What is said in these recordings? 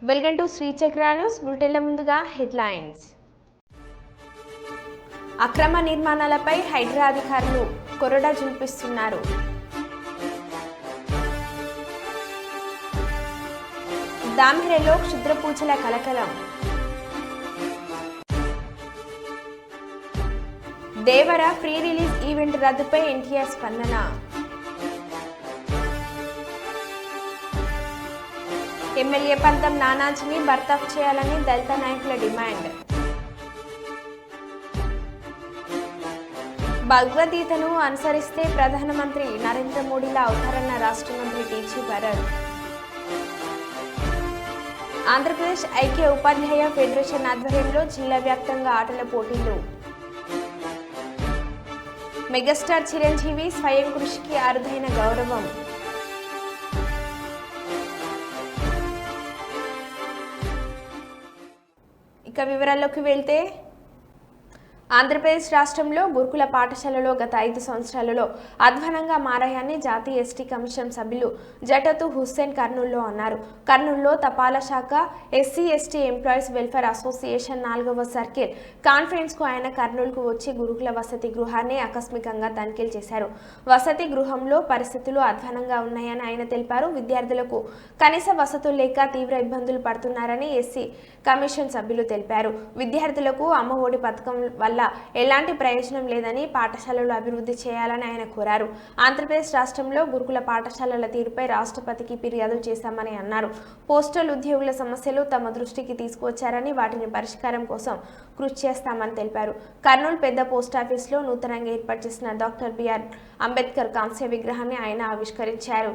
Welcome to Shri చక్ర news. బులెటిన్ల ముందుగా headlines. అక్రమ నిర్మాణాలపై హైడ్రా అధికారులు కొరడా చూపిస్తున్నారు. దామిరేలో క్షుద్ర పూజల కలకలం. దేవర ఫ్రీ రిలీజ్ ఈవెంట్ రద్దుపై ఎన్టీఆర్ స్పందన. ఎమ్మెల్యే పంతం నానాజీని బర్తాఫ్ చేయాలని దళిత నాయకుల డిమాండ్. భగవద్గీతను అనుసరిస్తే ప్రధానమంత్రి నరేంద్ర మోడీలా అవుతారన్న రాష్ట్ర మంత్రి టీజీ భరత్. ఆంధ్రప్రదేశ్ ఐక్య ఉపాధ్యాయ ఫెడరేషన్ ఆధ్వర్యంలో జిల్లా వ్యాప్తంగా ఆటల పోటీలు. మెగాస్టార్ చిరంజీవి స్వయం కృషికి అరుదైన గౌరవం. ఇక వివరాల్లోకి వెళ్తే, ఆంధ్రప్రదేశ్ రాష్ట్రంలో గురుకుల పాఠశాలలో గత 5 సంవత్సరాలలో అధ్వానంగా మారాయని జాతీయ ఎస్టీ కమిషన్ సభ్యులు జటతు హుస్సేన్ కర్నూలులో అన్నారు. కర్నూలులో తపాలా శాఖ SC ST employees welfare association 4వ సర్కిల్ కాన్ఫరెన్స్కు ఆయన కర్నూలుకు వచ్చి గురుకుల వసతి గృహాన్ని ఆకస్మికంగా తనిఖీలు చేశారు. వసతి గృహంలో పరిస్థితులు అధ్వానంగా ఉన్నాయని ఆయన తెలిపారు. విద్యార్థులకు కనీస వసతులు లేక తీవ్ర ఇబ్బందులు పడుతున్నారని ఎస్సీ కమిషన్ సభ్యులు తెలిపారు. విద్యార్థులకు అమ్మ ఒడి పథకం వల్ల ఎలాంటి ప్రయోజనం లేదని, పాఠశాలలు అభివృద్ధి చేయాలని ఆయన కోరారు. ఆంధ్రప్రదేశ్ రాష్ట్రంలో గురుకుల పాఠశాలల తీరుపై రాష్ట్రపతికి ఫిర్యాదు చేశామని అన్నారు. పోస్టల్ ఉద్యోగుల సమస్యలు తమ దృష్టికి తీసుకువచ్చారని, వాటిని పరిష్కారం కోసం కృషి చేస్తామని తెలిపారు. కర్నూలు పెద్ద పోస్టాఫీసులో నూతనంగా ఏర్పాటు చేసిన డాక్టర్ బిఆర్ అంబేద్కర్ కాంస్య విగ్రహాన్ని ఆయన ఆవిష్కరించారు.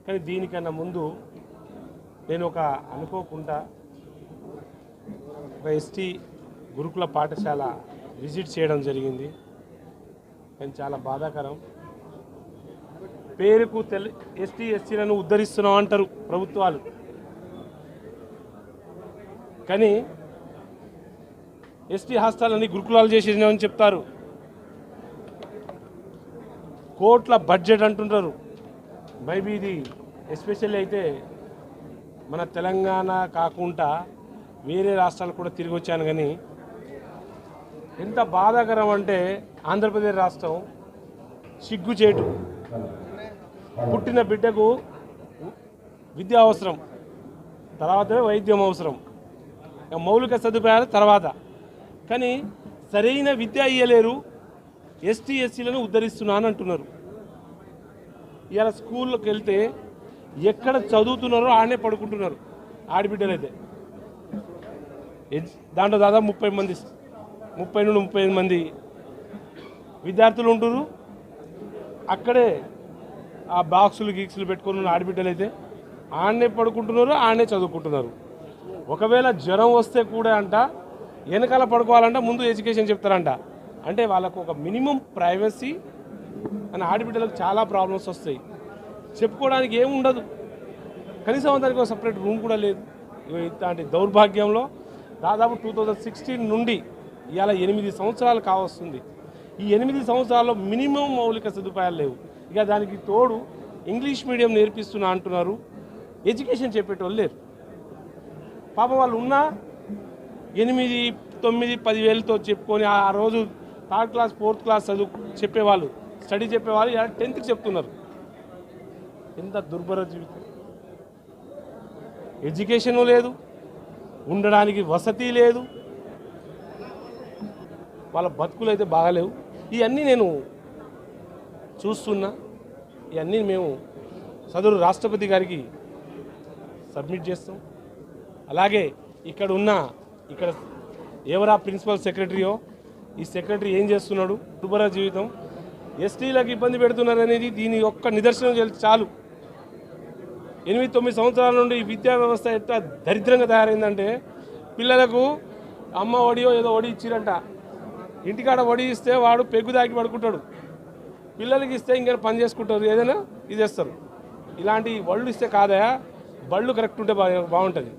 కానీ దీనికన్నా ముందు నేను అనుకోకుండా ఒక ఎస్టీ గురుకుల పాఠశాల విజిట్ చేయడం జరిగింది. కానీ చాలా బాధాకరం. పేరుకు ఎస్టీ ఎస్సీలను ఉద్ధరిస్తున్నాం అంటారు ప్రభుత్వాలు, కానీ ఎస్టీ హాస్టల్ని గురుకులాలు చేసేసినామని చెప్తారు. కోట్ల బడ్జెట్ అంటుంటారు. మేబీ ఇది ఎస్పెషల్లీ అయితే మన తెలంగాణ కాకుండా వేరే రాష్ట్రాలు కూడా తిరిగి వచ్చాను. కానీ ఎంత బాధాకరం అంటే, ఆంధ్రప్రదేశ్ రాష్ట్రం సిగ్గుచేటు. పుట్టిన బిడ్డకు విద్య అవసరం, తర్వాతే వైద్యం అవసరం, మౌలిక సదుపాయాలు తర్వాత. కానీ సరైన విద్య ఇయ్యలేరు. ఎస్టీ ఎస్సీలను ఉద్ధరిస్తున్నాను అంటున్నారు. ఇవాళ స్కూల్లోకి వెళ్తే ఎక్కడ చదువుతున్నారో ఆడనే పడుకుంటున్నారు ఆడబిడ్డలు అయితే. దాంట్లో దాదాపు 30 నుండి 35 మంది విద్యార్థులు ఉంటున్నారు. అక్కడే ఆ బాక్సులు గీక్సులు పెట్టుకుని ఆడబిడ్డలు అయితే ఆడనే పడుకుంటున్నారు, ఆడనే చదువుకుంటున్నారు. ఒకవేళ జ్వరం వస్తే కూడా అంట వెనకాల పడుకోవాలంట, ముందు ఎడ్యుకేషన్ చెప్తారంట. అంటే వాళ్ళకు ఒక మినిమం ప్రైవసీ అని, ఆడబిడ్డలకు చాలా ప్రాబ్లమ్స్ వస్తాయి. చెప్పుకోవడానికి ఏముండదు. కనీసం దానికి ఒక సపరేట్ రూమ్ కూడా లేదు. ఇట్లాంటి దౌర్భాగ్యంలో దాదాపు 2016 నుండి ఇవాళ 8 సంవత్సరాలు కావస్తుంది. ఈ 8 సంవత్సరాల్లో మినిమం మౌలిక సదుపాయాలు లేవు. ఇక దానికి తోడు ఇంగ్లీష్ మీడియం నేర్పిస్తున్నా అంటున్నారు, ఎడ్యుకేషన్ చెప్పేటోళ్ళు లేరు. పాపం వాళ్ళు ఉన్నా 8, 9, 10 వేలతో చెప్పుకొని ఆ రోజు 3rd క్లాస్ 4th క్లాస్ చదువు చెప్పేవాళ్ళు, స్టడీ చెప్పేవాళ్ళు 10th చెప్తున్నారు. ఎంత దుర్భర జీవితం. ఎడ్యుకేషన్ లేదు, ఉండడానికి వసతి లేదు, వాళ్ళ బతుకులు అయితే బాగలేవు. ఇవన్నీ నేను చూస్తున్నా. ఇవన్నీ మేము సదరు రాష్ట్రపతి గారికి సబ్మిట్ చేస్తాం. అలాగే ఇక్కడ ఎవరా ప్రిన్సిపల్ సెక్రటరీయో ఈ సెక్రటరీ ఏం చేస్తున్నాడు, దుర్భర జీవితం, ఎస్టీలకు ఇబ్బంది పెడుతున్నారు అనేది దీని యొక్క నిదర్శనం చాలు. 8-9 సంవత్సరాల నుండి ఈ విద్యా వ్యవస్థ ఎంత దరిద్రంగా తయారైందంటే పిల్లలకు అమ్మ ఒడియో ఏదో ఒడి ఇచ్చిరంట, ఇంటికాడ ఒడి ఇస్తే వాడు పెగ్గు దాకి పడుకుంటాడు, పిల్లలకి ఇస్తే ఇంకా పని చేసుకుంటారు, ఏదైనా ఇది చేస్తారు. ఇలాంటి బళ్ళు ఇస్తే కాదా, బళ్ళు కరెక్ట్ ఉంటే బాగుంటుంది.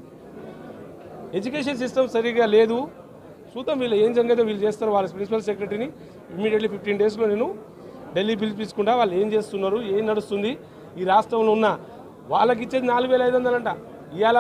ఎడ్యుకేషన్ సిస్టమ్ సరిగ్గా లేదు. చూద్దాం వీళ్ళు ఏం జంగైతే వీళ్ళు చేస్తారు. వాళ్ళ ప్రిన్సిపల్ సెక్రటరీని ఇమ్మీడియట్లీ 15 డేస్లో నేను ఢిల్లీ పిలిపించుకుంటా. వాళ్ళు ఏం చేస్తున్నారు, ఏం నడుస్తుంది, ఈ రాష్ట్రంలో ఉన్న వాళ్ళకి ఇచ్చేది 4,500 అంట. ఇవాళ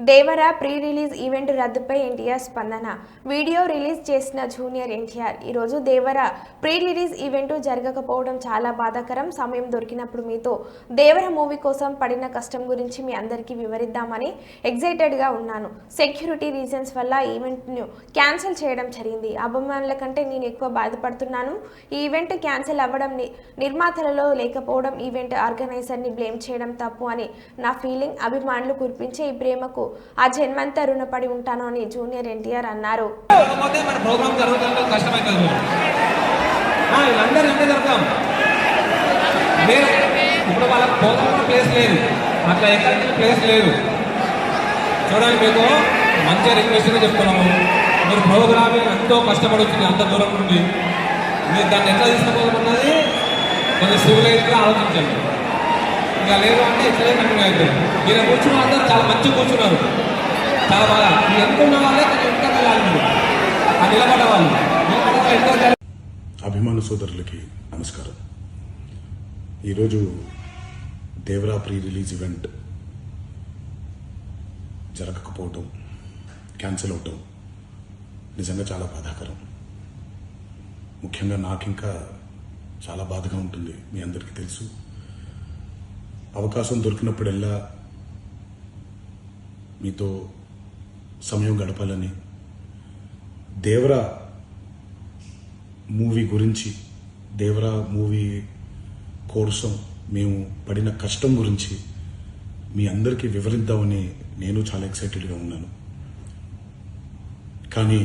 దేవర ప్రీ రిలీజ్ ఈవెంట్ రద్దుపై ఎన్టీఆర్ స్పందన. వీడియో రిలీజ్ చేసిన జూనియర్ ఎన్టీఆర్, ఈరోజు దేవర ప్రీ రిలీజ్ ఈవెంట్ జరగకపోవడం చాలా బాధాకరం. సమయం దొరికినప్పుడు మీతో దేవర మూవీ కోసం పడిన కష్టం గురించి మీ అందరికీ వివరిద్దామని ఎగ్జైటెడ్గా ఉన్నాను. సెక్యూరిటీ రీజన్స్ వల్ల ఈవెంట్ను క్యాన్సిల్ చేయడం జరిగింది. అభిమానుల కంటే నేను ఎక్కువ బాధపడుతున్నాను. ఈ ఈవెంట్ క్యాన్సిల్ అవ్వడం నిర్మాతలలో లేకపోవడం, ఈవెంట్ ఆర్గనైజర్ని బ్లేమ్ చేయడం తప్పు అని నా ఫీలింగ్. అభిమానులు కురిపించే ఈ ప్రేమకు ఆ జన్మంతా రుణపడి ఉంటాను అని జూనియర్ ఎన్టీఆర్ అన్నారు. ఇప్పుడు వాళ్ళకి ప్రోగ్రామ్ ప్లేస్ లేదు, అట్లా ఎక్కడికి ప్లేస్ లేదు. చూడండి, మీకు మంచిగా రిక్వెస్ట్గా చెప్తున్నాము, మీరు ప్రోగ్రామ్ ఎంతో కష్టపడి వచ్చింది అంత దూరం నుండి, మీరు దాన్ని ఎట్లా తీసుకుపోతున్నది కొంచెం సివిలైజ్గా ఆలోచించండి. ఇంకా లేదు అంటే ఇట్లనే కంటిన్యూ అవుతుంది. ఈయన కూర్చున్న అందరూ చాలా మంచిగా కూర్చున్నారు, చాలా బాగా. ఎంత ఉన్న వాళ్ళే ఇంకా వెళ్ళాలి, మీరు ఆ నిలబడ్డ వాళ్ళు ఎంతో. అభిమాన సోదరులకి నమస్కారం. ఈరోజు దేవరా ప్రీ రిలీజ్ ఈవెంట్ జరగకపోవటం, క్యాన్సిల్ అవటం నిజంగా చాలా బాధాకరం. ముఖ్యంగా నాకు ఇంకా చాలా బాధగా ఉంటుంది. మీ అందరికీ తెలుసు, అవకాశం దొరికినప్పుడల్లా మీతో సమయం గడపాలని, దేవరా మూవీ గురించి, దేవరా మూవీ కోసం మేము పడిన కష్టం గురించి మీ అందరికీ వివరిద్దామని నేను చాలా ఎక్సైటెడ్గా ఉన్నాను. కానీ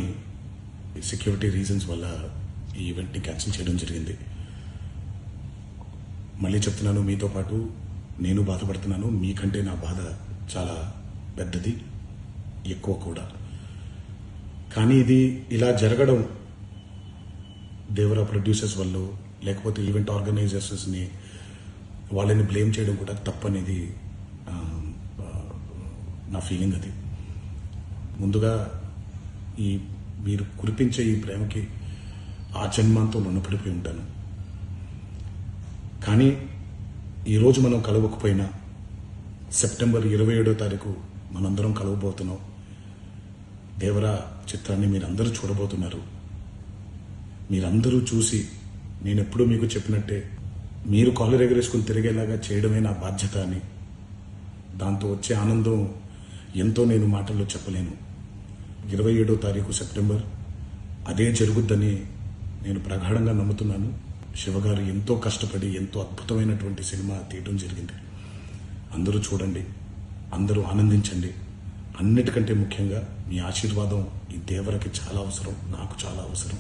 సెక్యూరిటీ రీజన్స్ వల్ల ఈ ఈవెంట్ని క్యాన్సిల్ చేయడం జరిగింది. మళ్ళీ చెప్తున్నాను, మీతో పాటు నేను బాధపడుతున్నాను. మీకంటే నా బాధ చాలా పెద్దది, ఎక్కువ కూడా. కానీ ఇది ఇలా జరగడం దేవరా ప్రొడ్యూసర్స్ వల్ల, లేకపోతే ఈవెంట్ ఆర్గనైజర్స్ని వాళ్ళని బ్లేమ్ చేయడం కూడా తప్పనేది నా ఫీలింగ్. అది ముందుగా మీరు కురిపించే ఈ ప్రేమకి ఆ జన్మంతో రుణపడిపోయి ఉంటాను. కానీ ఈరోజు మనం కలవకపోయినా సెప్టెంబర్ 27వ తారీఖు మనందరం కలవబోతున్నాం. దేవరా చిత్రాన్ని మీరందరూ చూడబోతున్నారు. మీరందరూ చూసి, నేను ఎప్పుడూ మీకు చెప్పినట్టే, మీరు కాలర్ ఎగరేసుకుని తిరిగేలాగా చేయడమే నా బాధ్యత అని, దాంతో వచ్చే ఆనందం ఎంతో నేను మాటల్లో చెప్పలేను. 27వ తారీఖు సెప్టెంబర్ అదే జరుగుద్దని నేను ప్రగాఢంగా నమ్ముతున్నాను. శివగారు ఎంతో కష్టపడి ఎంతో అద్భుతమైనటువంటి సినిమా తీయడం జరిగింది. అందరూ చూడండి, అందరూ ఆనందించండి. అన్నిటికంటే ముఖ్యంగా మీ ఆశీర్వాదం ఈ దేవరకి చాలా అవసరం, నాకు చాలా అవసరం.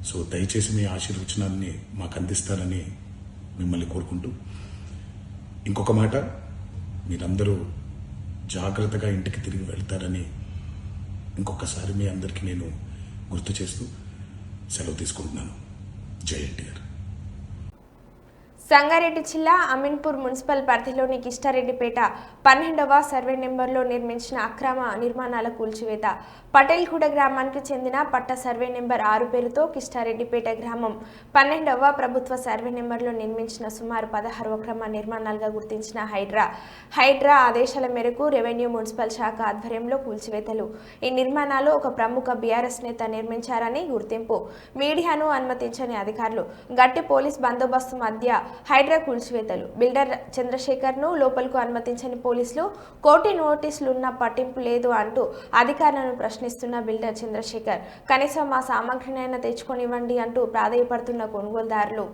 సో దయచేసి మీ ఆశీర్వచనాన్ని మాకు అందిస్తారని మిమ్మల్ని కోరుకుంటూ, ఇంకొక మాట, మీరందరూ జాగ్రత్తగా ఇంటికి తిరిగి వెళ్తారని ఇంకొకసారి మీ అందరికీ నేను గుర్తు చేస్తూ సెలవు తీసుకుంటున్నాను. జై ఎన్టీఆర్. సంగారెడ్డి జిల్లా అమీన్పూర్ మున్సిపల్ పరిధిలోని కిష్టారెడ్డిపేట 12వ సర్వే నెంబర్లో నిర్మించిన అక్రమ నిర్మాణాల కూల్చివేత. పటేల్గూడ గ్రామానికి చెందిన పట్ట సర్వే నెంబర్ 6 పేరుతో కిష్టారెడ్డిపేట గ్రామం 12వ ప్రభుత్వ సర్వే నెంబర్లో నిర్మించిన సుమారు 16 అక్రమ నిర్మాణాలుగా గుర్తించిన హైడ్రా ఆదేశాల మేరకు రెవెన్యూ మున్సిపల్ శాఖ ఆధ్వర్యంలో కూల్చివేతలు. ఈ నిర్మాణాలు ఒక ప్రముఖ బీఆర్ఎస్ నేత నిర్మించారని గుర్తింపు. మీడియాను అనుమతించని అధికారులు, గట్టి పోలీస్ బందోబస్తు మధ్య హైడ్రా కూల్చివేతలు. బిల్డర్ చంద్రశేఖర్ను లోపలకు అనుమతించని పోలీసులు, కోర్టు నోటీసులున్న పట్టింపు లేదు అంటూ అధికారులను ప్రశ్నిస్తున్న బిల్డర్ చంద్రశేఖర్, కనీసం మా సామగ్రినైనా తెచ్చుకొనివ్వండి అంటూ ప్రాధేయపడుతున్న కొనుగోలుదారులు.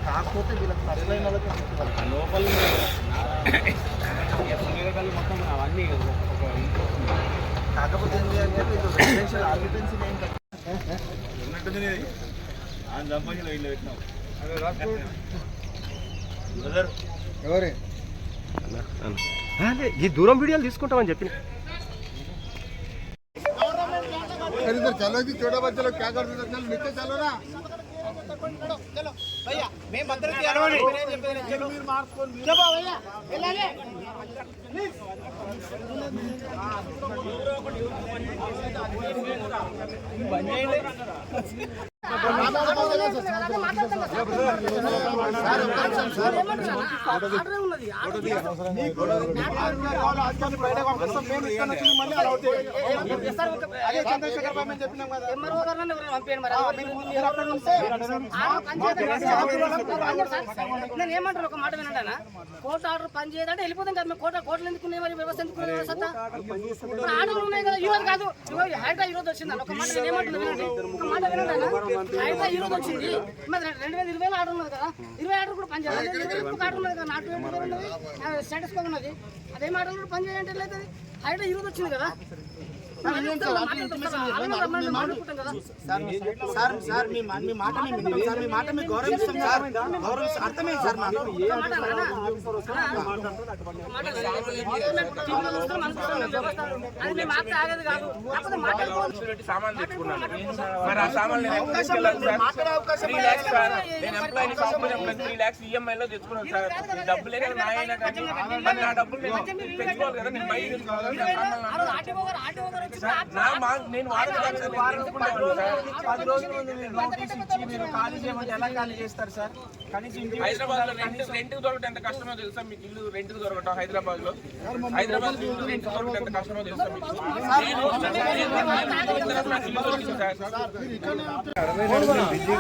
కాకపోతే వీళ్ళకి సరైన లోపల మొత్తం అవన్నీ కాకపోతే ఏంటి అంటే వీళ్ళు రెసిడెన్షియల్ ఆక్యుపెన్సీ ఉన్నట్టుంది ఆయన సంపాదించిన వీళ్ళు పెట్టినాం ఎవరే ఈ దూరం వీడియోలు తీసుకుంటామని చెప్పి चलो जी छोटा बच्चा लोग क्या करते थे चल नीचे चलो ना चलो भैया मैं मंदिर की अरवानी चलो मीर मार्क्स कौन चलो भैया వెళ్ళాలి ఏమంటారు ఒక మాట వినండి కోర్టు ఆర్డర్ పని చేయాలంటే వెళ్ళిపోతాం కదా కోర్టులు ఎందుకున్నాయి మరి వ్యవస్థ ఎందుకున్నాయి ఆర్డర్లు ఉన్నాయి కదా ఈరోజు కాదు హైడ్రా ఈరోజు వచ్చింది ఒక మాట ఏమంటుంది వినండి ఒక మాట వినండి హైడ్రా ఈరోజు వచ్చింది మరి 2020 ఆర్డర్ ఉన్నది కదా 20 ఆర్డర్ కూడా పని చేయాలి 20 ఆర్డర్ ఉన్నది కదా నాటు ఉన్నది స్టేటస్ కో ఉన్నది అదే ఆర్డర్ కూడా పని చేయాలంటే లేదు హైడ్రా ఈరోజు వచ్చింది కదా సార్ మీ మాట మీ మాట మీ గౌరవిస్తాం సార్ గౌరవిస్తాం అర్థమైంది సార్ సామాన్లు తెచ్చుకున్నాను మరి ఆ సామాన్లు మాట్లాడే అవకాశం 3 lakhs సార్ నేను ఎంప్లాయీని కంపెనీ 3 lakhs ఈఎంఐ లో తెచ్చుకున్నాను సార్ డబ్బులే కదా నా అయినా కానీ మరి నా డబ్బులు తెచ్చుకోవాలి కదా నేను బయట నేను హైదరాబాద్ లో రెంట్ దొరకటం ఎంత కష్టమో తెలుసా మీకు ఇల్లు రెంట్ దొరకటం హైదరాబాద్ లో ఇల్లు రెంట్ దొరకటం ఎంత కష్టమో తెలుసా మీకు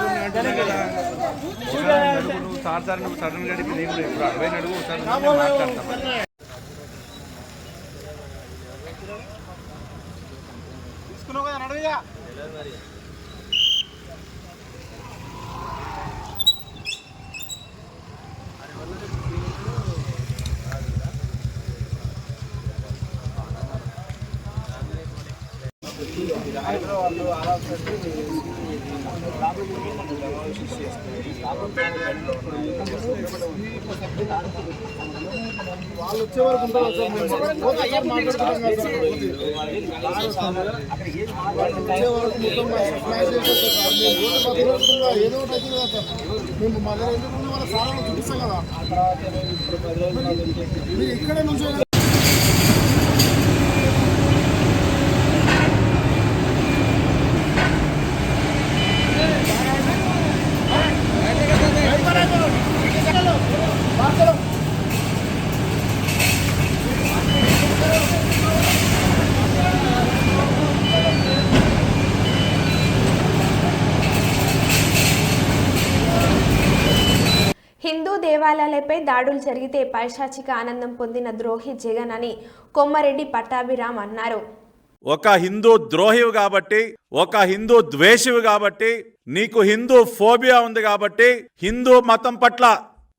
సార్ నువ్వు సడన్ గా అడిగి నేను ఇప్పుడు 60 అడుగు మాట్లాడతాను తీసుకున్నావు కదా నడవయ్యా వాళ్ళు వచ్చే వరకు ఉంటారు ఏదో ఒకటి అవుతుంది కదా సార్ మేము మళ్ళీ వాళ్ళ సారాలు చూపిస్తాం కదా మీరు ఇక్కడే నుంచి హిందూ దేవాలయాలపై దాడులు జరిగితే పైశాచిక ఆనందం పొందిన ద్రోహి జగన్ అని కొమ్మారెడ్డి పట్టాభిరామ్ అన్నారు. ఒక హిందూ ద్రోహివి కాబట్టి, ఒక హిందూ ద్వేషివి కాబట్టి, నీకు హిందూ ఫోబియా ఉంది కాబట్టి, హిందూ మతం పట్ల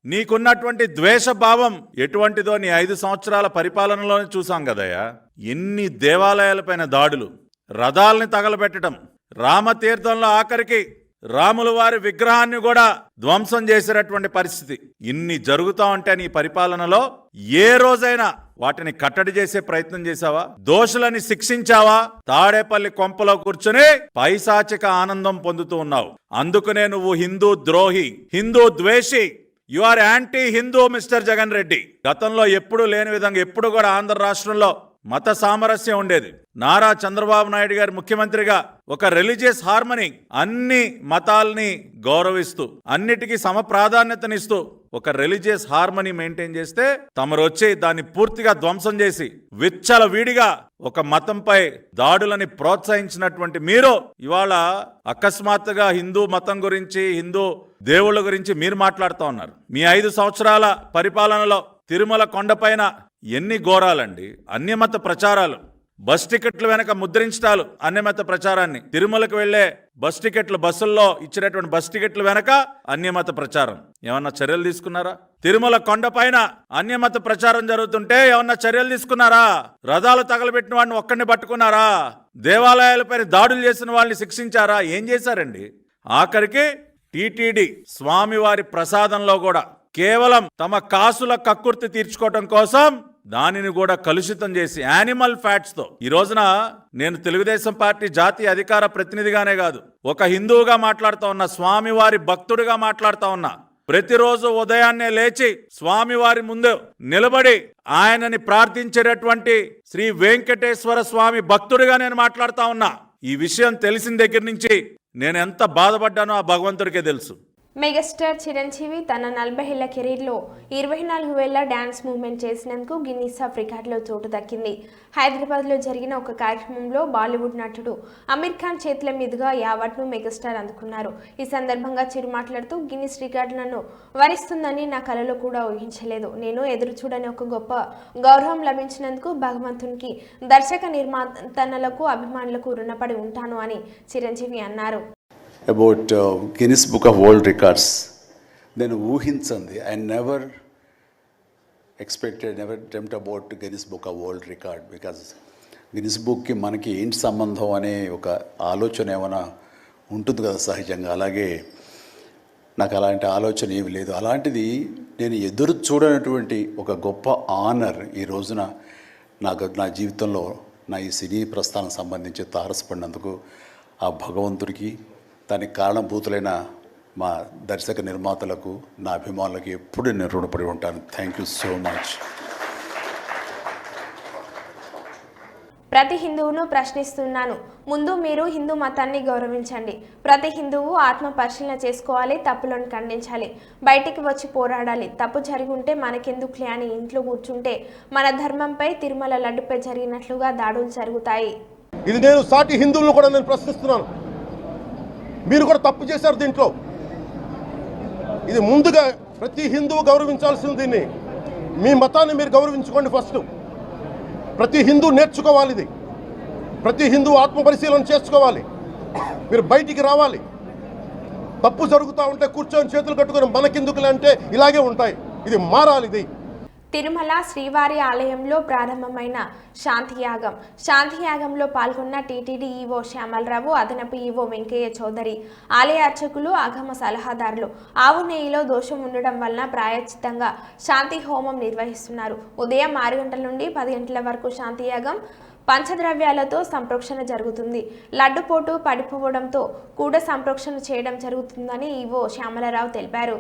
నీకున్నటువంటి ద్వేష భావం ఎటువంటిదో నీ 5 సంవత్సరాల పరిపాలనలోనే చూసాం కదయ్యా. ఎన్ని దేవాలయాలపైన దాడులు, రథాలని తగలబెట్టడం, రామతీర్థంలో ఆఖరికి రాముల వారి విగ్రహాన్ని కూడా ధ్వంసం చేసేటటువంటి పరిస్థితి ఇన్ని జరుగుతా ఉంటే నీ పరిపాలనలో ఏ రోజైనా వాటిని కట్టడి చేసే ప్రయత్నం చేశావా? దోషులని శిక్షించావా? తాడేపల్లి కొంపలో కూర్చుని పైశాచిక ఆనందం పొందుతూ ఉన్నావు. అందుకనే నువ్వు హిందూ ద్రోహి, హిందూ ద్వేషి, you are anti Hindu mister Jagan Reddy. గతంలో ఎప్పుడూ లేని విధంగా ఎప్పుడు కూడా ఆంధ్ర రాష్ట్రంలో మత సామరస్యం ఉండేది. నారా చంద్రబాబు నాయుడు గారు ముఖ్యమంత్రిగా ఒక రిలీజియస్ హార్మనీ, అన్ని మతాల్ని గౌరవిస్తూ అన్నిటికీ సమ ప్రాధాన్యతనిస్తూ ఒక రిలీజియస్ హార్మనీ మెయింటైన్ చేస్తే తమరు వచ్చి దాన్ని పూర్తిగా ధ్వంసం చేసి విచ్చల వీడిగా ఒక మతంపై దాడులని ప్రోత్సహించినటువంటి మీరు ఇవాళ అకస్మాత్తుగా హిందూ మతం గురించి, హిందూ దేవుళ్ళ గురించి మీరు మాట్లాడుతూ ఉన్నారు. మీ 5 సంవత్సరాల పరిపాలనలో తిరుమల కొండపైన ఎన్ని ఘోరాలండి. అన్యమత ప్రచారాలు, బస్ టికెట్లు వెనక ముద్రించడాలు, అన్యమత ప్రచారాన్ని, తిరుమలకు వెళ్లే బస్ టికెట్లు, బస్సుల్లో ఇచ్చినటువంటి బస్ టికెట్లు వెనక అన్యమత ప్రచారం. ఏమన్నా చర్యలు తీసుకున్నారా? తిరుమల కొండపైన అన్యమత ప్రచారం జరుగుతుంటే ఏమన్నా చర్యలు తీసుకున్నారా? రథాలు తగలబెట్టిన వాడిని ఒక్కడిని పట్టుకున్నారా? దేవాలయాలపైన దాడులు చేసిన వాళ్ళని శిక్షించారా? ఏం చేశారండి? ఆఖరికి టీటీడీ స్వామివారి ప్రసాదంలో కూడా కేవలం తమ కాసుల కక్కుర్తి తీర్చుకోవటం కోసం దానిని కూడా కలుషితం చేసి యానిమల్ ఫ్యాట్స్ తో ఈ రోజున నేను తెలుగుదేశం పార్టీ జాతీయ అధికార ప్రతినిధిగానే కాదు, ఒక హిందువుగా మాట్లాడుతూ ఉన్నా, స్వామివారి భక్తుడిగా మాట్లాడుతూ ఉన్నా. ప్రతిరోజు ఉదయాన్నే లేచి స్వామివారి ముందు నిలబడి ఆయనని ప్రార్థించేటటువంటి శ్రీ వెంకటేశ్వర స్వామి భక్తుడిగా నేను మాట్లాడుతూ ఉన్నా. ఈ విషయం తెలిసిన దగ్గర నుంచి నేను ఎంత బాధపడ్డానో ఆ భగవంతుడికే తెలుసు. మెగాస్టార్ చిరంజీవి తన 40 ఏళ్ల కెరీర్లో 24 వేల డ్యాన్స్ మూవ్మెంట్ చేసినందుకు గిన్నిస్ ఆఫ్ రికార్డులో చోటు దక్కింది. హైదరాబాద్లో జరిగిన ఒక కార్యక్రమంలో బాలీవుడ్ నటుడు అమీర్ ఖాన్ చేతుల మీదుగా ఈ అవార్డును మెగాస్టార్ అందుకున్నారు. ఈ సందర్భంగా చిరు మాట్లాడుతూ, గిన్నిస్ రికార్డు నన్ను వరిస్తుందని నా కలలో కూడా ఊహించలేదు. నేను ఎదురు చూడని ఒక గొప్ప గౌరవం లభించినందుకు భగవంతునికి, దర్శక నిర్మాతలకు, అభిమానులకు రుణపడి ఉంటాను అని చిరంజీవి అన్నారు. About Guinness Book of World Records, నేను ఊహించింది, I never expected, never dreamt about Guinness Book of World Record, because Guinness Bookకి మనకి ఏంటి సంబంధం అనే ఒక ఆలోచన ఏమైనా ఉంటుంది కదా సహజంగా. అలాగే నాకు అలాంటి ఆలోచన ఏమి లేదు. అలాంటిది నేను ఎదురు చూడనటువంటి ఒక గొప్ప ఆనర్ ఈ రోజున నాకు నా జీవితంలో నా ఈ సినీ ప్రస్థానం సంబంధించి తారసపడినందుకు ఆ భగవంతుడికి, దానికి కారణభూతులైన మా దర్శక నిర్మాతలకు, నా అభిమానులకు ఎప్పుడు నేను రుణపడి ఉంటాను. Thank you so much. ప్రతి హిందువును ప్రశ్నిస్తున్నాను, ముందు మీరు హిందూ మతాన్ని గౌరవించండి. ప్రతి హిందువు ఆత్మ పరిశీలన చేసుకోవాలి, తప్పులను ఖండించాలి, బయటికి వచ్చి పోరాడాలి. తప్పు జరిగి ఉంటే మనకెందుకులే అని ఇంట్లో కూర్చుంటే మన ధర్మంపై, తిరుమల లడ్డుపై జరిగినట్లుగా దాడులు జరుగుతాయి. ఇది నేను సాటి హిందువులను కూడా నేను ప్రశ్నిస్తున్నాను. మీరు కూడా తప్పు చేశారు దీంట్లో. ఇది ముందుగా ప్రతి హిందువు గౌరవించాల్సింది. దీన్ని, మీ మతాన్ని మీరు గౌరవించుకోండి ఫస్ట్. ప్రతి హిందూ నేర్చుకోవాలి ఇది. ప్రతి హిందువు ఆత్మపరిశీలన చేసుకోవాలి. మీరు బయటికి రావాలి. తప్పు జరుగుతూ ఉంటే కూర్చొని చేతులు కట్టుకొని మనకెందుకులే అంటే ఇలాగే ఉంటాయి. ఇది మారాలి. ఇది తిరుమల శ్రీవారి ఆలయంలో ప్రారంభమైన శాంతియాగంలో పాల్గొన్న టీటీడీ ఈవో శ్యామలరావు, అదనపు ఈవో వెంకయ్య చౌదరి, ఆలయ అర్చకులు, ఆగమ సలహాదారులు ఆవు నెయ్యిలో దోషం ఉండడం వలన ప్రాయశ్చిత్తంగా శాంతి హోమం నిర్వహిస్తున్నారు. ఉదయం 6 గంటల నుండి 10 గంటల వరకు శాంతియాగం పంచద్రవ్యాలతో సంప్రోక్షణ జరుగుతుంది. లడ్డుపోటు పడిపోవడంతో కూడా సంప్రోక్షణ చేయడం జరుగుతుందని ఈవో శ్యామలరావు తెలిపారు.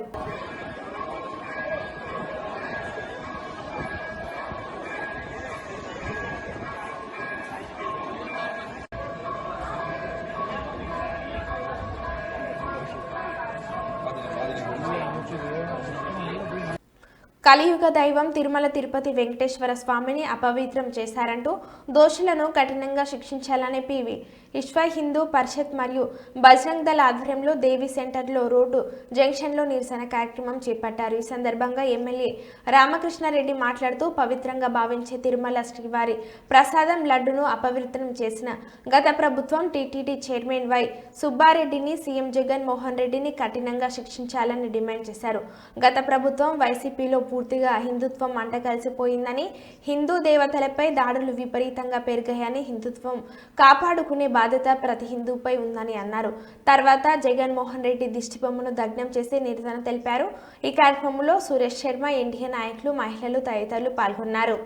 కలియుగ దైవం తిరుమల తిరుపతి వెంకటేశ్వర స్వామిని అపవిత్రం చేశారంటూ దోషులను కఠినంగా శిక్షించాలని పివి విశ్వ హిందూ పరిషత్ మరియు బజరంగ్ దళ ఆధ్వర్యంలో దేవి సెంటర్లో రోడ్డు జంక్షన్లో నిరసన కార్యక్రమం చేపట్టారు. ఈ సందర్భంగా ఎమ్మెల్యే రామకృష్ణారెడ్డి మాట్లాడుతూ, పవిత్రంగా భావించే తిరుమల శ్రీవారి ప్రసాదం లడ్డును అపవిత్రం చేసిన గత ప్రభుత్వం టీటీడీ చైర్మన్ వై సుబ్బారెడ్డిని, సీఎం జగన్ మోహన్ రెడ్డిని కఠినంగా శిక్షించాలని డిమాండ్ చేశారు. గత ప్రభుత్వం వైసీపీలో పూర్తిగా హిందుత్వం అంట కలిసిపోయిందని, హిందూ దేవతలపై దాడులు విపరీతంగా పెరిగాయని, హిందుత్వం కాపాడుకునే బాధ్యత ప్రతి హిందూపై ఉందని అన్నారు. తర్వాత జగన్మోహన్ రెడ్డి దిష్టిబొమ్మను దగ్నం చేసి నిరసన తెలిపారు. ఈ కార్యక్రమంలో సురేష్ శర్మ, ఎన్డీఏ నాయకులు, మహిళలు తదితరులు పాల్గొన్నారు.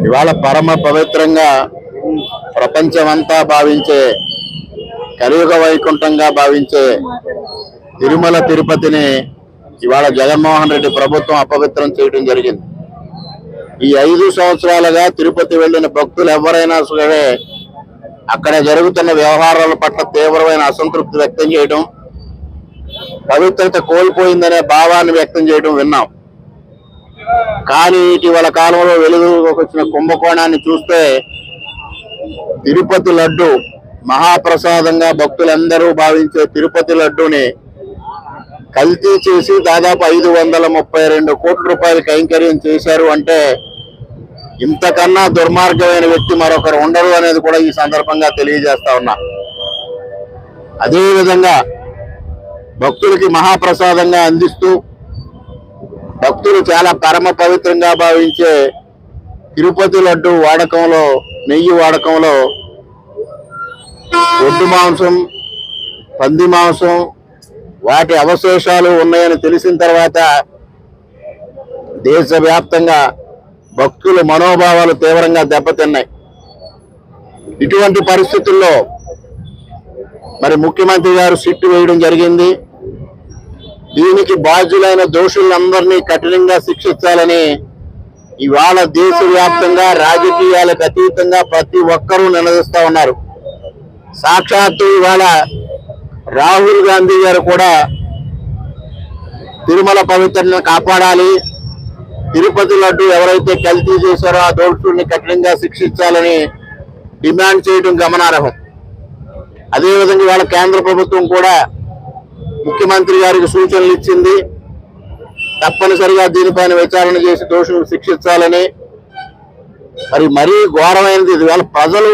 ఇవాళ పరమ పవిత్రంగా ప్రపంచమంతా భావించే కలియుగ వైకుంఠంగా భావించే తిరుమల తిరుపతిని ఇవాళ జగన్మోహన్ రెడ్డి ప్రభుత్వం అపవిత్రం చేయడం జరిగింది. ఈ 5 సంవత్సరాలుగా తిరుపతి వెళ్లిన భక్తులు ఎవరైనా సరే అక్కడ జరుగుతున్న వ్యవహారాల పట్ల తీవ్రమైన అసంతృప్తి వ్యక్తం చేయడం, పవిత్రత కోల్పోయిందనే భావాన్ని వ్యక్తం చేయడం విన్నాం. కానీ ఇటీవల కాలంలో వెలుగులోకి వచ్చిన కుంభకోణాన్ని చూస్తే తిరుపతి లడ్డు మహాప్రసాదంగా భక్తులందరూ భావించే తిరుపతి లడ్డూని కల్తీ చేసి దాదాపు 532 కోట్ల రూపాయలు కైంకర్యం చేశారు అంటే ఇంతకన్నా దుర్మార్గమైన వ్యక్తి మరొకరు ఉండరు అనేది కూడా ఈ సందర్భంగా తెలియజేస్తా ఉన్నా. అదేవిధంగా భక్తులకి మహాప్రసాదంగా అందిస్తూ భక్తులు చాలా పరమ పవిత్రంగా భావించే తిరుపతి లడ్డు వాడకంలో, నెయ్యి వాడకంలో ఒడ్డు మాంసం, పంది మాంసం, వాటి అవశేషాలు ఉన్నాయని తెలిసిన తర్వాత దేశవ్యాప్తంగా భక్తుల మనోభావాలు తీవ్రంగా దెబ్బతిన్నాయి. ఇటువంటి పరిస్థితుల్లో మరి ముఖ్యమంత్రి గారు సిట్టు వేయడం జరిగింది. దీనికి బాధ్యులైన దోషులందరినీ కఠినంగా శిక్షించాలని ఇవాళ దేశవ్యాప్తంగా రాజకీయాలకు అతీతంగా ప్రతి ఒక్కరూ నినదిస్తా ఉన్నారు. సాక్షాత్తు ఇవాళ రాహుల్ గాంధీ గారు కూడా తిరుమల పవిత్రతను కాపాడాలి, తిరుపతి లడ్డు ఎవరైతే కల్తీ చేశారో ఆ దోషుల్ని కఠినంగా శిక్షించాలని డిమాండ్ చేయడం గమనార్హం. అదేవిధంగా ఇవాళ కేంద్ర ప్రభుత్వం కూడా ముఖ్యమంత్రి గారికి సూచనలు ఇచ్చింది. తప్పనిసరిగా దీనిపైన విచారణ చేసి దోషులను శిక్షించాలని. మరీ ఘోరమైనది ఇది. వాళ్ళ ప్రజలు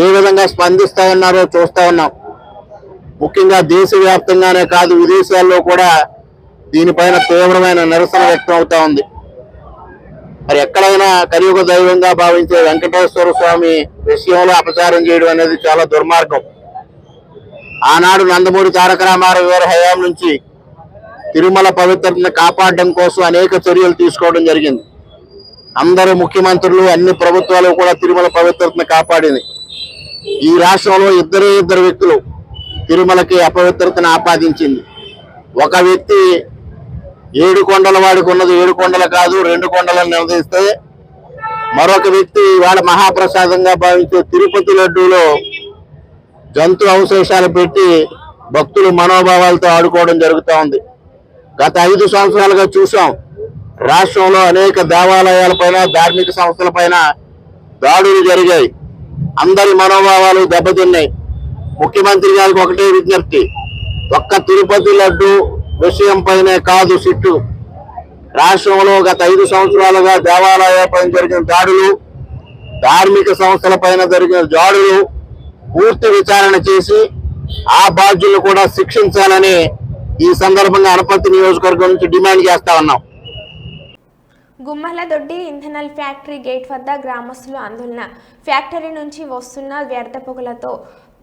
ఏ విధంగా స్పందిస్తా ఉన్నారో చూస్తా ఉన్నాం. ముఖ్యంగా దేశవ్యాప్తంగానే కాదు, విదేశాల్లో కూడా దీనిపైన తీవ్రమైన నిరసన వ్యక్తం అవుతా ఉంది. మరి ఎక్కడైనా కలియుగ దైవంగా భావించే వెంకటేశ్వర స్వామి విషయంలో అపచారం చేయడం అనేది చాలా దుర్మార్గం. ఆనాడు నందమూరి తారక రామారావు గారి హయాం నుంచి తిరుమల పవిత్రతను కాపాడడం కోసం అనేక చర్యలు తీసుకోవడం జరిగింది. అందరూ ముఖ్యమంత్రులు, అన్ని ప్రభుత్వాలు కూడా తిరుమల పవిత్రతను కాపాడింది. ఈ రాష్ట్రంలో ఇద్దరు వ్యక్తులు తిరుమలకి అపవిత్రతను ఆపాదించింది. ఒక వ్యక్తి 7 కొండల వాడికి ఉన్నది 7 కొండలు కాదు 2 కొండలను నిర్ణయిస్తే, మరొక వ్యక్తి వాళ్ళ మహాప్రసాదంగా భావించే తిరుపతి లడ్డూలో జంతు అవశేషాలు పెట్టి భక్తులు మనోభావాలతో ఆడుకోవడం జరుగుతూ ఉంది. గత 5 సంవత్సరాలుగా చూసాం, రాష్ట్రంలో అనేక దేవాలయాలపైన, ధార్మిక సంస్థలపైన దాడులు జరిగాయి. అందరి మనోభావాలు దెబ్బతిన్నాయి. ముఖ్యమంత్రి గారికి ఒకటే విజ్ఞప్తి, ఒక్క తిరుపతి లడ్డు విషయం పైనే కాదు సిట్టు, రాష్ట్రంలో గత 5 సంవత్సరాలుగా దేవాలయాలపైన జరిగిన దాడులు, ధార్మిక సంస్థలపైన జరిగిన దాడులు పూర్తి విచారణ చేసి ఆ బాధ్యులను కూడా శిక్షించాలని ఈ సందర్భంగా అనపర్తి నియోజకవర్గం నుంచి డిమాండ్ చేస్తా ఉన్నాం. గుమ్మలదొడ్డి ఇంధనల్ ఫ్యాక్టరీ గేట్ వద్ద గ్రామస్తులు ఆందోళన. ఫ్యాక్టరీ నుంచి వస్తున్న వ్యర్థ పొగలతో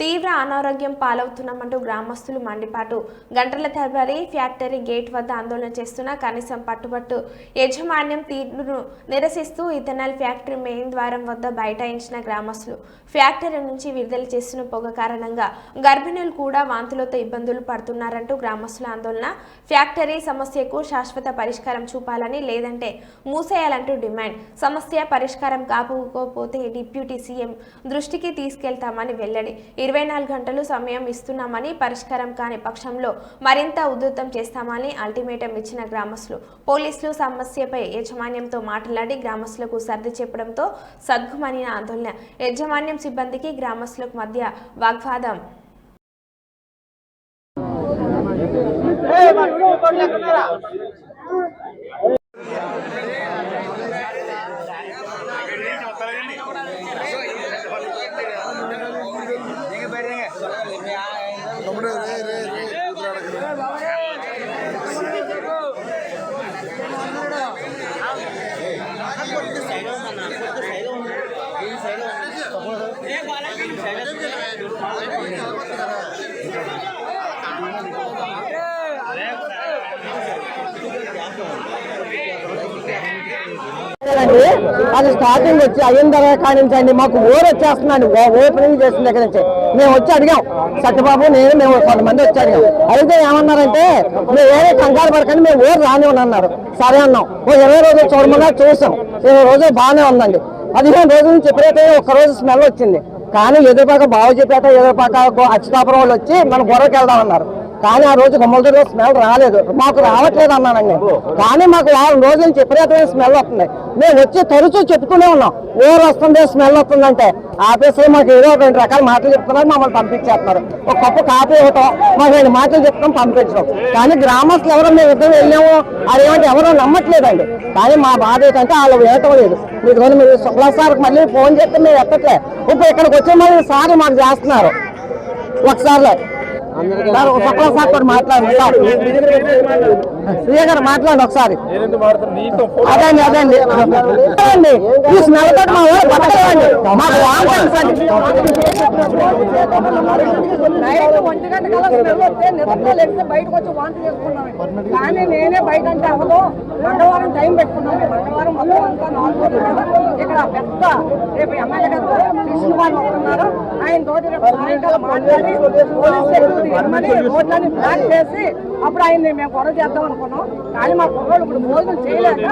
తీవ్ర అనారోగ్యం పాలవుతున్నామంటూ గ్రామస్తులు మండిపాటు. గంటల తరబడి ఫ్యాక్టరీ గేట్ వద్ద ఆందోళన చేస్తున్న కనీసం పట్టుబట్టు యాజమాన్యం తీరును నిరసిస్తూ ఇథనాల్ ఫ్యాక్టరీ మెయిన్ ద్వారం వద్ద బైఠాయించిన గ్రామస్తులు ఫ్యాక్టరీ నుంచి విడుదల చేస్తున్న పొగ కారణంగా గర్భిణులు కూడా వాంతులతో ఇబ్బందులు పడుతున్నారంటూ గ్రామస్తుల ఆందోళన. ఫ్యాక్టరీ సమస్యకు శాశ్వత పరిష్కారం చూపాలని, లేదంటే మూసేయాలంటూ డిమాండ్. సమస్య పరిష్కారం కాకపోతే డిప్యూటీ సీఎం దృష్టికి తీసుకెళ్తామని వెల్లడి. 24 గంటలు సమయం ఇస్తున్నామని, పరిష్కారం కాని పక్షంలో మరింత ఉధృతం చేస్తామని అల్టిమేటం ఇచ్చిన గ్రామస్తులు. పోలీసులు సమస్యపై యాజమాన్యంతో మాట్లాడి గ్రామస్తులకు సర్ది చెప్పడంతో సద్గుమనిన ఆందోళన. యాజమాన్యం సిబ్బందికి గ్రామస్తులకు మధ్య వాగ్వాదం. అది స్టార్టింగ్ వచ్చి అయిన తర్వాత కానించండి మాకు ఓరు వచ్చేస్తుందండి. ఓపెనింగ్ చేసిన దగ్గర నుంచి మేము వచ్చి అడిగాం, సత్యబాబు నేను మేము కొంతమంది వచ్చి అడిగాం. అయితే ఏమన్నారంటే మేము ఏదో కంగారు పడకండి, మేము ఓరు రానివ్వని అన్నారు. సరే అన్నాం. 20 రోజులు చూడమన్నా చూసాం. 20 రోజులు బాగానే ఉందండి. 15 రోజుల నుంచి ఎప్పుడైతే ఒక్కరోజు స్మెల్ వచ్చింది. కానీ ఎదురుపాక బావజీపేట ఎదురుపాక అచ్యుతాపురం వాళ్ళు వచ్చి మనం గొడవకి వెళ్దామన్నారు. కానీ ఆ రోజు గుమ్మలతో స్మెల్ రాలేదు, మాకు రావట్లేదు అన్నానండి. కానీ మాకు 4 రోజుల నుంచి ఎప్పుడైతే స్మెల్ వస్తుంది. మేము వచ్చి తరచూ చెప్తూనే ఉన్నాం, ఓరు వస్తుంది స్మెల్ వస్తుందంటే ఆపేసి మాకు ఏదో 2 రకాల మాటలు చెప్తున్నారు, మమ్మల్ని పంపించేస్తున్నారు. ఒక కప్పు కాఫీ ఇవ్వటం, మాకు 2 మాటలు చెప్తాం పంపించడం. కానీ గ్రామస్తులు ఎవరో మేము ఇద్దరు వెళ్ళాము అదేమంటే ఎవరో నమ్మట్లేదండి. కానీ మా బాధ ఏంటంటే వాళ్ళు వేయటం లేదు. మీరు శుక్లా సార్కి మళ్ళీ ఫోన్ చేస్తే మేము ఎత్తట్లే. ఇప్పుడు ఇక్కడికి వచ్చే మళ్ళీ సార్ మాకు చేస్తున్నారు. ఒకసారి శుక్లా సార్ కూడా మాట్లాడండి, శ్రీయ గారు మాట్లాడండి ఒకసారి. అదండి అదండి ఈ స్మెల్ తోటి మా ఊరు బతకలేదండి. మాకు నైట్ 1 గంట కల్లా స్మెల్ వస్తే నిద్రలో లేకపోతే బయటకు వచ్చి వాంతి చేసుకున్నాం. కానీ నేనే బయట అంటే అవ్వదు, మంగళవారం టైం పెట్టుకున్నాను. మంగళవారం మొత్తం అంతా 4 రోజులు ఇక్కడ పెద్ద రేపు ఎమ్మెల్యే గారు కృష్ణ వారు వస్తున్నారు. ఆయన తోటి రేపు సాయంకాలం మాట్లాడి పోలీస్ సెక్యూరిటీ ఇవ్వమని రోడ్లని బ్లాక్ చేసి అప్పుడు ఆయన్ని మేము గొడవ చేద్దాం అనుకున్నాం. కానీ మా కుర్రోళ్ళు ఇప్పుడు భోజనం చేయలేక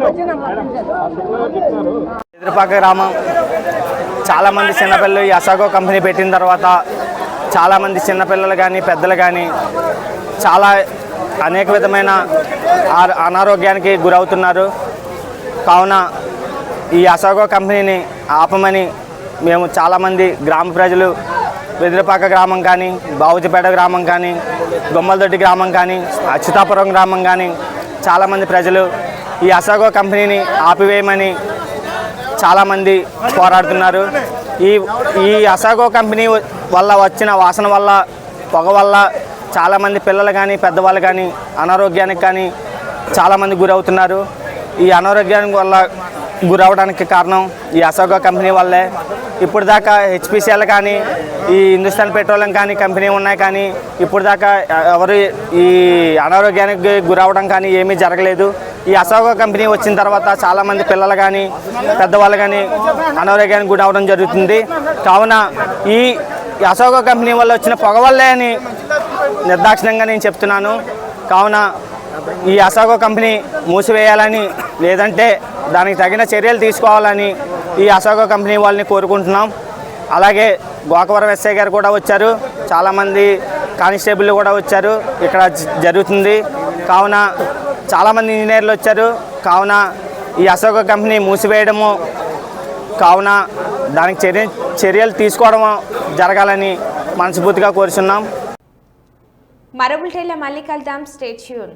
వచ్చి నన్ను రప్పించారు. ఎదురుపాక గ్రామం చాలామంది చిన్నపిల్లలు ఈ అసాగో కంపెనీ పెట్టిన తర్వాత చాలామంది చిన్నపిల్లలు కానీ పెద్దలు కానీ చాలా అనేక విధమైన అనారోగ్యానికి గురవుతున్నారు. కావున ఈ అసాగో కంపెనీని ఆపమని మేము చాలామంది గ్రామ ప్రజలు వెదురుపాక గ్రామం కానీ, బావుజిపేట గ్రామం కానీ, గుమ్మలదొడ్డి గ్రామం కానీ, అచ్యుతాపురం గ్రామం కానీ చాలామంది ప్రజలు ఈ అసాగో కంపెనీని ఆపివేయమని చాలామంది పోరాడుతున్నారు. ఈ అసాగో కంపెనీ వల్ల వచ్చిన వాసన వల్ల, పొగ వల్ల చాలామంది పిల్లలు కానీ పెద్దవాళ్ళు కానీ అనారోగ్యానికి కానీ చాలామంది గురవుతున్నారు. ఈ అనారోగ్యానికి వల్ల గురవడానికి కారణం ఈ అసాగో కంపెనీ వల్లే. ఇప్పుడు దాకా హెచ్పిసిఎల్ కానీ, ఈ హిందుస్థాన్ పెట్రోలియం కానీ కంపెనీ ఉన్నాయి. కానీ ఇప్పుడు దాకా ఎవరు ఈ అనారోగ్యానికి గురవడం కానీ ఏమీ జరగలేదు. ఈ అసాగో కంపెనీ వచ్చిన తర్వాత చాలామంది పిల్లలు కానీ పెద్దవాళ్ళు కానీ అనారోగ్యానికి గురవడం జరుగుతుంది. కావున ఈ అసాగో కంపెనీ వల్ల వచ్చిన పొగ వల్లే అని నిర్దాక్షిణ్యంగా నేను చెప్తున్నాను. కావున ఈ అసాగో కంపెనీ మూసివేయాలని, లేదంటే దానికి తగిన చర్యలు తీసుకోవాలని ఈ అసాగో కంపెనీ వాళ్ళని కోరుకుంటున్నాం. అలాగే గోకవరం ఎస్ఐ గారు కూడా వచ్చారు, చాలామంది కానిస్టేబుల్ కూడా వచ్చారు. ఇక్కడ జరుగుతుంది కావున చాలామంది ఇంజనీర్లు వచ్చారు. కావున ఈ అసాగో కంపెనీ మూసివేయడము, కావున దానికి చర్యలు తీసుకోవడము జరగాలని మనస్ఫూర్తిగా కోరుచున్నాం. మరో బులెటిన్లో మళ్ళీ కలుద్దాం. Stay tune.